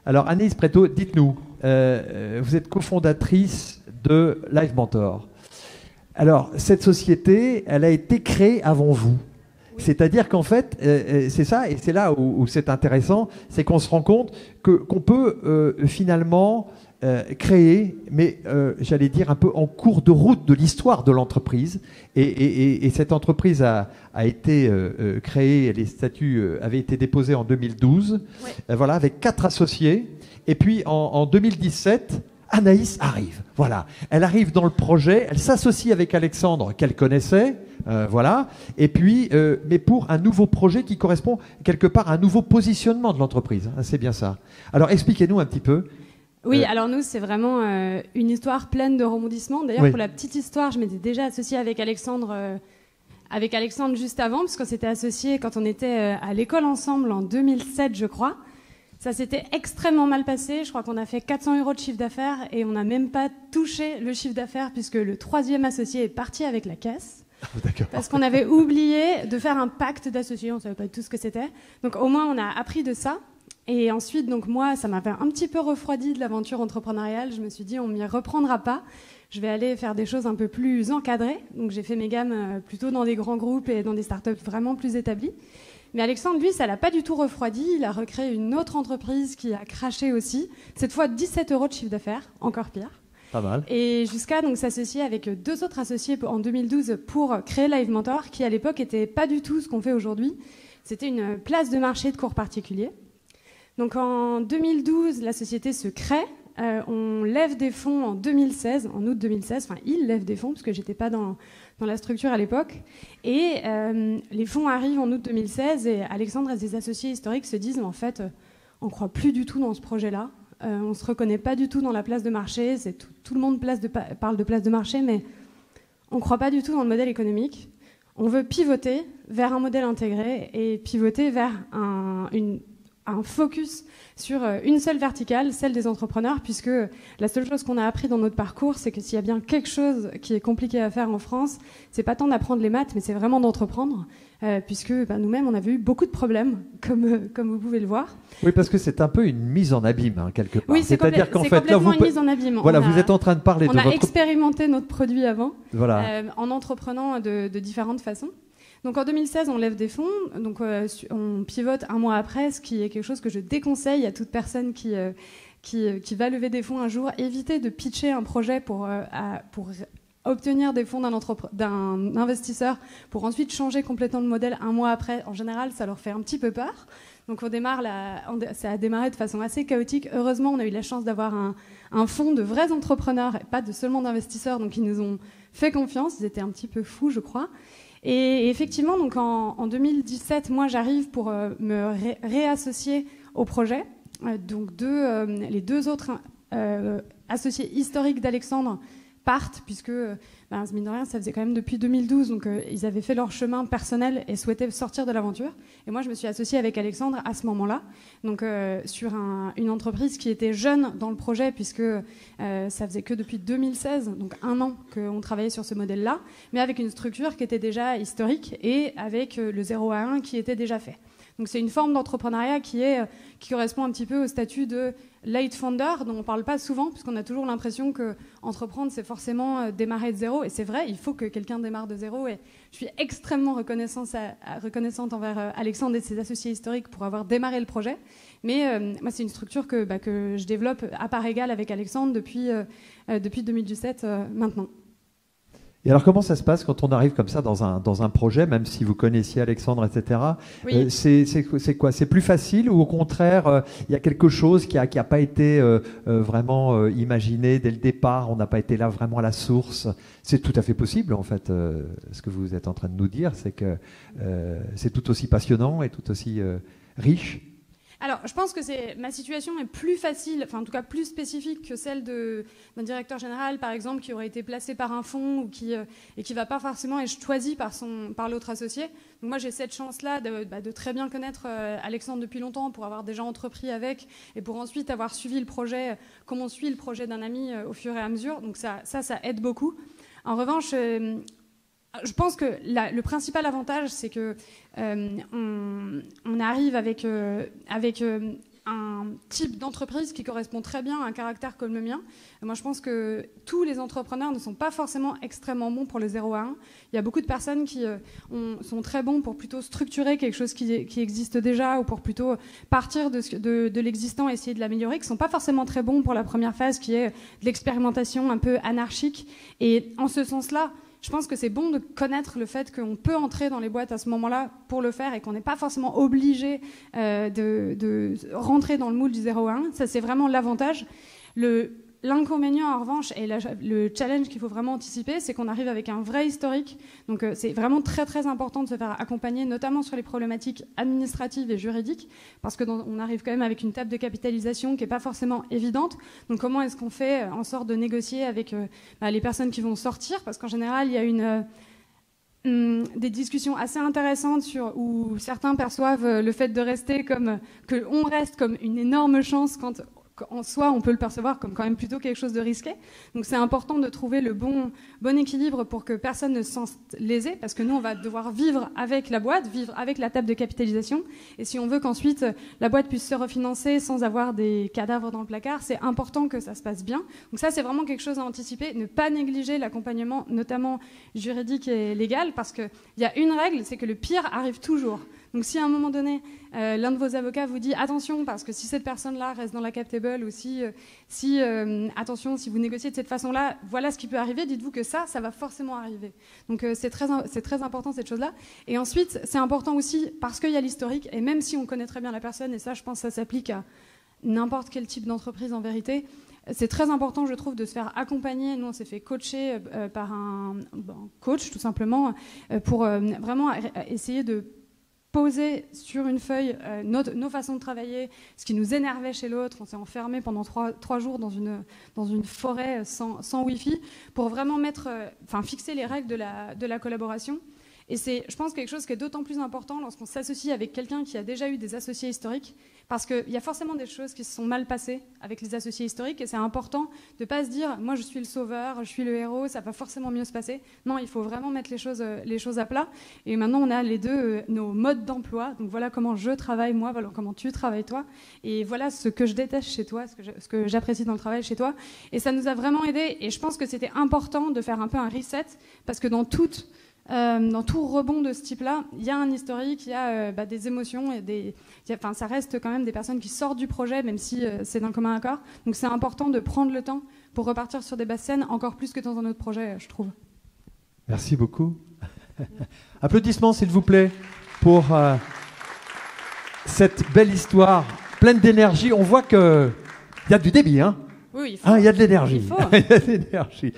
Alors, Anaïs Préto, dites-nous, vous êtes cofondatrice de Live Mentor. Alors, cette société, elle a été créée avant vous. Oui. C'est-à-dire qu'en fait, c'est ça, et c'est là où c'est intéressant, c'est qu'on se rend compte qu'on peut finalement créer, mais j'allais dire un peu en cours de route de l'histoire de l'entreprise. Et cette entreprise a été créée, les statuts avaient été déposés en 2012, ouais. Voilà, avec 4 associés. Et puis en 2017, Anaïs arrive. Voilà, elle arrive dans le projet, elle s'associe avec Alexandre qu'elle connaissait, voilà. Et puis, mais pour un nouveau projet qui correspond quelque part à un nouveau positionnement de l'entreprise. C'est bien ça. Alors, expliquez-nous un petit peu. Oui, alors nous, c'est vraiment une histoire pleine de rebondissements. D'ailleurs, oui. Pour la petite histoire, je m'étais déjà associée avec Alexandre juste avant, parce qu'on s'était associés quand on était à l'école ensemble en 2007, je crois. Ça s'était extrêmement mal passé. Je crois qu'on a fait 400 € de chiffre d'affaires et on n'a même pas touché le chiffre d'affaires puisque le 3e associé est parti avec la caisse. Parce qu'on avait oublié de faire un pacte d'associés. On ne savait pas tout ce que c'était. Donc au moins, on a appris de ça. Et ensuite, donc moi, ça m'avait un petit peu refroidi de l'aventure entrepreneuriale. Je me suis dit, on m'y reprendra pas. Je vais aller faire des choses un peu plus encadrées. Donc j'ai fait mes gammes plutôt dans des grands groupes et dans des startups vraiment plus établies. Mais Alexandre, lui, ça l'a pas du tout refroidi. Il a recréé une autre entreprise qui a craché aussi. Cette fois, 17 € de chiffre d'affaires, encore pire. Pas mal. Et jusqu'à donc s'associer avec 2 autres associés en 2012 pour créer Live Mentor, qui à l'époque était pas du tout ce qu'on fait aujourd'hui. C'était une place de marché de cours particuliers. Donc en 2012, la société se crée. On lève des fonds en 2016, en août 2016. Enfin, il lève des fonds parce que j'étais pas dans la structure à l'époque. Et les fonds arrivent en août 2016 et Alexandre et ses associés historiques se disent en fait, on ne croit plus du tout dans ce projet-là. On ne se reconnaît pas du tout dans la place de marché. Tout le monde parle de place de marché, mais on ne croit pas du tout dans le modèle économique. On veut pivoter vers un modèle intégré et pivoter vers un focus sur une seule verticale, celle des entrepreneurs, puisque la seule chose qu'on a appris dans notre parcours, c'est que s'il y a bien quelque chose qui est compliqué à faire en France, c'est pas tant d'apprendre les maths, mais c'est vraiment d'entreprendre, puisque nous-mêmes, on avait eu beaucoup de problèmes, comme vous pouvez le voir. Oui, parce que c'est un peu une mise en abîme, hein, quelque part. Oui, c'est-à-dire qu'en fait, complètement une mise en abîme. Voilà, vous êtes en train de parler de votre... On a expérimenté notre produit avant, voilà. En entreprenant de différentes façons. Donc en 2016, on lève des fonds, donc on pivote un mois après, ce qui est quelque chose que je déconseille à toute personne qui va lever des fonds un jour. Évitez de pitcher un projet pour obtenir des fonds d'un investisseur pour ensuite changer complètement de modèle un mois après. En général, ça leur fait un petit peu peur. Donc ça a démarré de façon assez chaotique. Heureusement, on a eu la chance d'avoir un fonds de vrais entrepreneurs et pas seulement d'investisseurs, donc ils nous ont fait confiance. Ils étaient un petit peu fous, je crois. Et effectivement, donc en 2017, moi j'arrive pour me réassocier au projet. Donc les 2 autres associés historiques d'Alexandre partent, puisque mine de rien, ça faisait quand même depuis 2012, donc ils avaient fait leur chemin personnel et souhaitaient sortir de l'aventure. Et moi, je me suis associée avec Alexandre à ce moment-là, donc sur une entreprise qui était jeune dans le projet, puisque ça faisait que depuis 2016, donc 1 an qu'on travaillait sur ce modèle-là, mais avec une structure qui était déjà historique et avec le 0 à 1 qui était déjà fait. Donc c'est une forme d'entrepreneuriat qui correspond un petit peu au statut de late founder, dont on ne parle pas souvent, puisqu'on a toujours l'impression qu'entreprendre, c'est forcément démarrer de zéro. Et c'est vrai, il faut que quelqu'un démarre de zéro. Et je suis extrêmement reconnaissante envers Alexandre et ses associés historiques pour avoir démarré le projet. Mais moi, c'est une structure que je développe à part égale avec Alexandre depuis 2017 maintenant. Et alors, comment ça se passe quand on arrive comme ça dans un projet, même si vous connaissiez Alexandre, etc. Oui. C'est quoi? C'est plus facile ou au contraire, il y a quelque chose qui a pas été vraiment imaginé dès le départ, on n'a pas été là vraiment à la source? C'est tout à fait possible, en fait. Ce que vous êtes en train de nous dire, c'est que c'est tout aussi passionnant et tout aussi riche. Alors, je pense que ma situation est plus facile, enfin en tout cas plus spécifique que celle d'un directeur général, par exemple, qui aurait été placé par un fonds ou et qui va pas forcément être choisi par l'autre associé. Donc moi, j'ai cette chance-là de très bien connaître Alexandre depuis longtemps, pour avoir déjà entrepris avec et pour ensuite avoir suivi le projet, comme on suit le projet d'un ami au fur et à mesure. Donc ça aide beaucoup. En revanche, je pense que le principal avantage, c'est que on arrive avec un type d'entreprise qui correspond très bien à un caractère comme le mien. Et moi, je pense que tous les entrepreneurs ne sont pas forcément extrêmement bons pour le 0 à 1. Il y a beaucoup de personnes qui sont très bons pour plutôt structurer quelque chose qui existe déjà ou pour plutôt partir de l'existant et essayer de l'améliorer, qui ne sont pas forcément très bons pour la première phase qui est de l'expérimentation un peu anarchique. Et en ce sens-là, je pense que c'est bon de connaître le fait qu'on peut entrer dans les boîtes à ce moment-là pour le faire et qu'on n'est pas forcément obligé de rentrer dans le moule du 0 à 1. Ça, c'est vraiment l'avantage. L'inconvénient, en revanche, et le challenge qu'il faut vraiment anticiper, c'est qu'on arrive avec un vrai historique. Donc, c'est vraiment très, très important de se faire accompagner, notamment sur les problématiques administratives et juridiques, parce qu'on arrive quand même avec une table de capitalisation qui n'est pas forcément évidente. Donc, comment est-ce qu'on fait en sorte de négocier avec les personnes qui vont sortir? Parce qu'en général, il y a des discussions assez intéressantes où certains perçoivent le fait de rester qu'on reste comme une énorme chance quand en soi, on peut le percevoir comme quand même plutôt quelque chose de risqué. Donc c'est important de trouver le bon équilibre pour que personne ne se sente lésé, parce que nous, on va devoir vivre avec la boîte, vivre avec la table de capitalisation. Et si on veut qu'ensuite la boîte puisse se refinancer sans avoir des cadavres dans le placard, c'est important que ça se passe bien. Donc ça, c'est vraiment quelque chose à anticiper. Ne pas négliger l'accompagnement, notamment juridique et légal, parce qu'il y a une règle, c'est que le pire arrive toujours. Donc si à un moment donné, l'un de vos avocats vous dit attention, parce que si cette personne-là reste dans la cap table, ou attention, si vous négociez de cette façon-là, voilà ce qui peut arriver, dites-vous que ça va forcément arriver. Donc c'est très important cette chose-là. Et ensuite, c'est important aussi parce qu'il y a l'historique, et même si on connaît très bien la personne, et ça je pense que ça s'applique à n'importe quel type d'entreprise en vérité, c'est très important, je trouve, de se faire accompagner. Nous, on s'est fait coacher par un coach, tout simplement, pour vraiment essayer de poser sur une feuille nos façons de travailler, ce qui nous énervait chez l'autre. On s'est enfermé pendant 3 jours dans une forêt sans Wi-Fi pour vraiment fixer les règles de la collaboration. Et c'est, je pense, quelque chose qui est d'autant plus important lorsqu'on s'associe avec quelqu'un qui a déjà eu des associés historiques, parce qu'il y a forcément des choses qui se sont mal passées avec les associés historiques, et c'est important de ne pas se dire « moi je suis le sauveur, je suis le héros, ça va forcément mieux se passer ». Non, il faut vraiment mettre les choses à plat. Et maintenant, on a les deux, nos modes d'emploi. Donc voilà comment je travaille moi, voilà comment tu travailles toi. Et voilà ce que je déteste chez toi, ce que j'apprécie dans le travail chez toi. Et ça nous a vraiment aidés. Et je pense que c'était important de faire un peu un reset, parce que dans tout rebond de ce type-là, il y a un historique, il y a des émotions, ça reste quand même des personnes qui sortent du projet, même si c'est d'un commun accord. Donc c'est important de prendre le temps pour repartir sur des basses scènes, encore plus que dans un autre projet, je trouve. Merci beaucoup. Applaudissements, s'il vous plaît, pour cette belle histoire pleine d'énergie. On voit qu'il y a du débit, hein? Oui, il faut. Il y a de l'énergie. Il faut. Il y a de l'énergie.